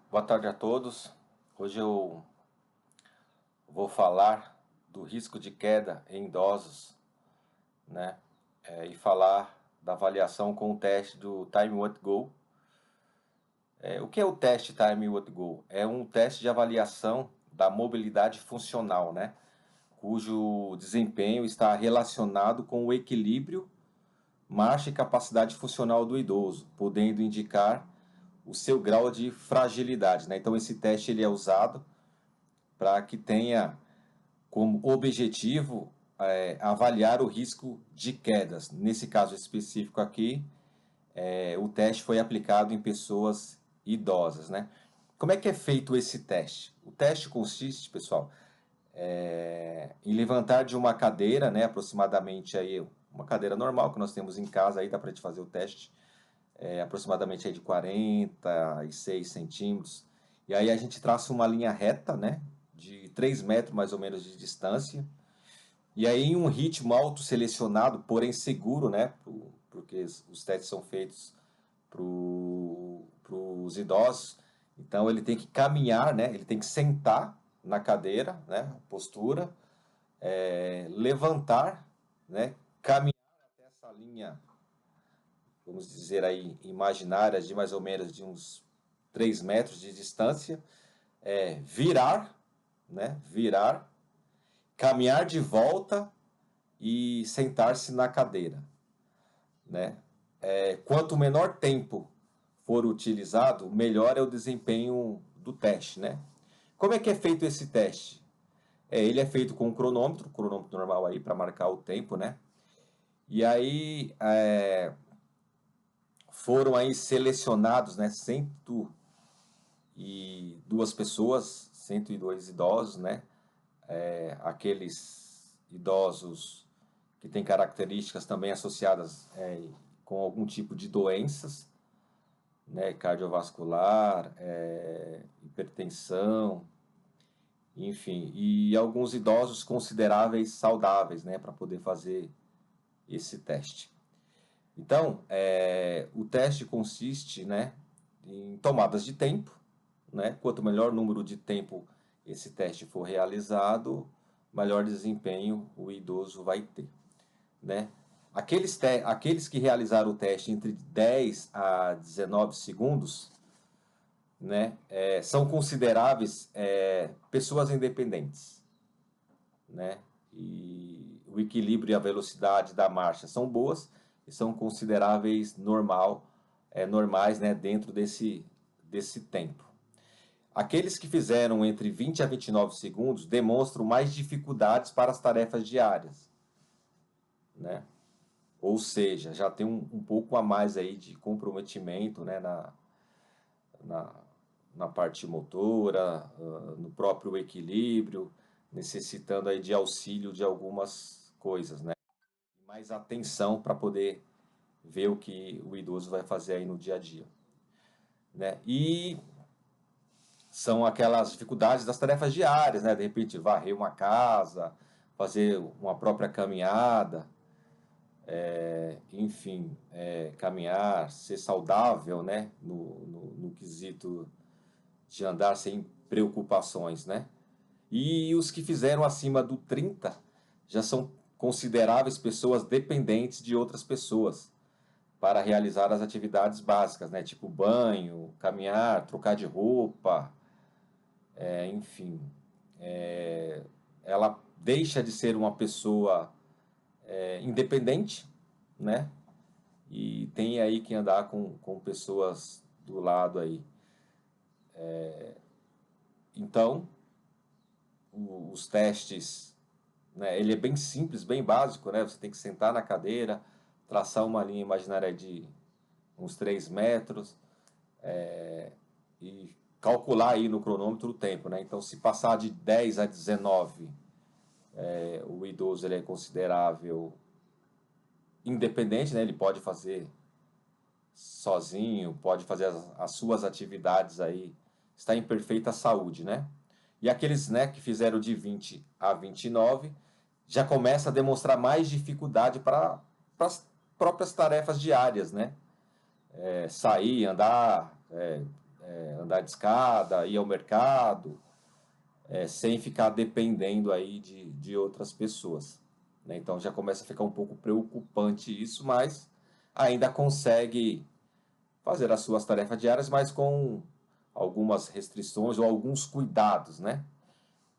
Boa tarde a todos. Hoje eu vou falar do risco de queda em idosos, né? E falar da avaliação com o teste do Time What Go. O que é o teste Time What Go? É um teste de avaliação da mobilidade funcional, né? Cujo desempenho está relacionado com o equilíbrio, marcha e capacidade funcional do idoso, podendo indicar o seu grau de fragilidade, né? Então esse teste ele é usado para que tenha como objetivo avaliar o risco de quedas. Nesse caso específico aqui, o teste foi aplicado em pessoas idosas, né? Como é que é feito esse teste? O teste consiste, pessoal, em levantar de uma cadeira, né, aproximadamente aí uma cadeira normal que nós temos em casa, aí dá para a gente fazer o teste, aproximadamente aí de 46 centímetros. E aí a gente traça uma linha reta, né, de 3 metros mais ou menos de distância. E aí em um ritmo auto-selecionado, porém seguro, né, porque os testes são feitos para os idosos. Então ele tem que caminhar, né, ele tem que sentar na cadeira, né, postura, levantar, né, caminhar até essa linha, vamos dizer aí, imaginária de mais ou menos de uns 3 metros de distância, virar, né, virar, caminhar de volta e sentar-se na cadeira, né? Quanto menor tempo for utilizado, melhor é o desempenho do teste, né? Como é que é feito esse teste? Ele é feito com um cronômetro normal aí para marcar o tempo, né? E aí foram aí selecionados, né, 102 pessoas, 102 idosos, né? Aqueles idosos que têm características também associadas com algum tipo de doenças, né, cardiovascular, hipertensão, enfim, e alguns idosos consideráveis saudáveis, né, para poder fazer esse teste. Então, o teste consiste, né, em tomadas de tempo, né? Quanto melhor número de tempo esse teste for realizado, melhor desempenho o idoso vai ter, né? Aqueles que realizaram o teste entre 10 a 19 segundos, né, são consideráveis pessoas independentes, né? E o equilíbrio e a velocidade da marcha são boas e são consideráveis normais, né, dentro desse tempo. Aqueles que fizeram entre 20 a 29 segundos demonstram mais dificuldades para as tarefas diárias, né? Ou seja, já tem um pouco a mais aí de comprometimento, né, na parte motora, no próprio equilíbrio, necessitando aí de auxílio de algumas coisas, né? Mais atenção para poder ver o que o idoso vai fazer aí no dia a dia, né? E são aquelas dificuldades das tarefas diárias, né? De repente varrer uma casa, fazer uma própria caminhada, enfim, caminhar, ser saudável, né? No quesito de andar sem preocupações, né? E os que fizeram acima do 30 já são consideráveis pessoas dependentes de outras pessoas para realizar as atividades básicas, né? Tipo banho, caminhar, trocar de roupa, enfim. Ela deixa de ser uma pessoa independente, né? E tem aí que andar com pessoas do lado aí. Então, os testes, né, ele é bem simples, bem básico, né? Você tem que sentar na cadeira, traçar uma linha imaginária de uns 3 metros e calcular aí no cronômetro o tempo, né? Então, se passar de 10 a 19, o idoso ele é considerável independente, né? Ele pode fazer sozinho, pode fazer as suas atividades aí, está em perfeita saúde, né? E aqueles, né, que fizeram de 20 a 29 já começa a demonstrar mais dificuldade para as próprias tarefas diárias, né? Sair, andar andar de escada, ir ao mercado, sem ficar dependendo aí de outras pessoas, né? Então já começa a ficar um pouco preocupante isso, mas ainda consegue fazer as suas tarefas diárias, mas com algumas restrições ou alguns cuidados, né?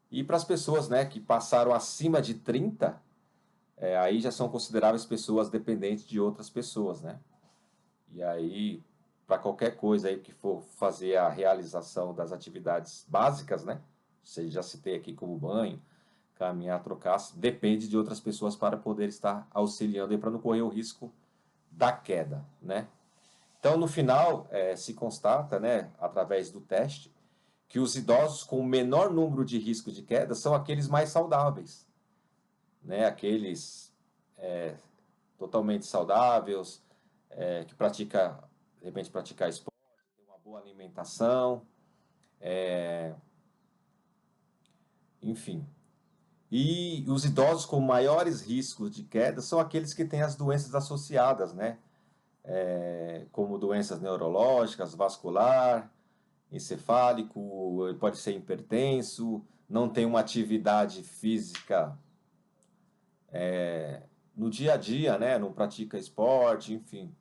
E para as pessoas, né, que passaram acima de 30, aí já são consideráveis pessoas dependentes de outras pessoas, né? E aí, para qualquer coisa aí que for fazer a realização das atividades básicas, né? Você já citei aqui como banho, caminhar, trocar, depende de outras pessoas para poder estar auxiliando aí para não correr o risco da queda, né? Então, no final, se constata, né, através do teste, que os idosos com o menor número de risco de queda são aqueles mais saudáveis, né? Aqueles totalmente saudáveis, que pratica, de repente, praticar esporte, tem uma boa alimentação, enfim. E os idosos com maiores riscos de queda são aqueles que têm as doenças associadas, né? Como doenças neurológicas, vascular, encefálico, ele pode ser hipertenso, não tem uma atividade física no dia a dia, né? Não pratica esporte, enfim.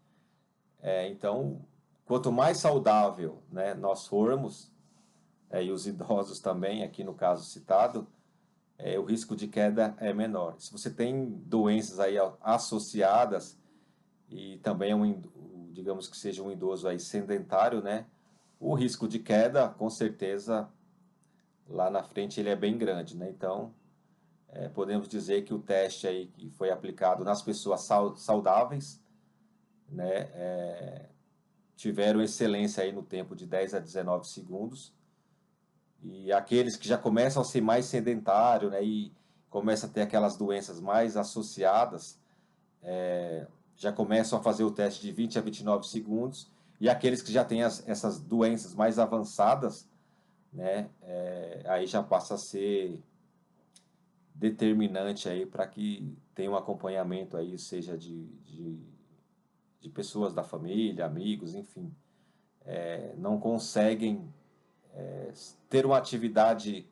Então, quanto mais saudável, né, nós formos, e os idosos também, aqui no caso citado, o risco de queda é menor. Se você tem doenças aí associadas e também digamos que seja um idoso aí sedentário, né, o risco de queda, com certeza, lá na frente ele é bem grande, né? Então, podemos dizer que o teste aí que foi aplicado nas pessoas saudáveis, né, tiveram excelência aí no tempo de 10 a 19 segundos. E aqueles que já começam a ser mais sedentário, né, e começam a ter aquelas doenças mais associadas, já começam a fazer o teste de 20 a 29 segundos. E aqueles que já têm essas doenças mais avançadas, né, aí já passa a ser determinante aí para que tenha um acompanhamento aí, seja de pessoas da família, amigos, enfim, não conseguem ter uma atividade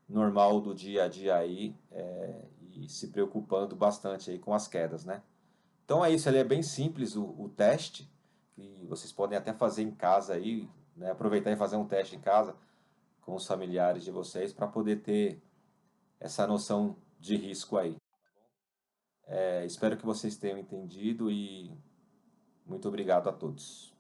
normal do dia a dia aí, e se preocupando bastante aí com as quedas, né? Então é isso, ele é bem simples o teste, que vocês podem até fazer em casa aí, né? Aproveitar e fazer um teste em casa com os familiares de vocês para poder ter essa noção de risco aí. Espero que vocês tenham entendido e muito obrigado a todos.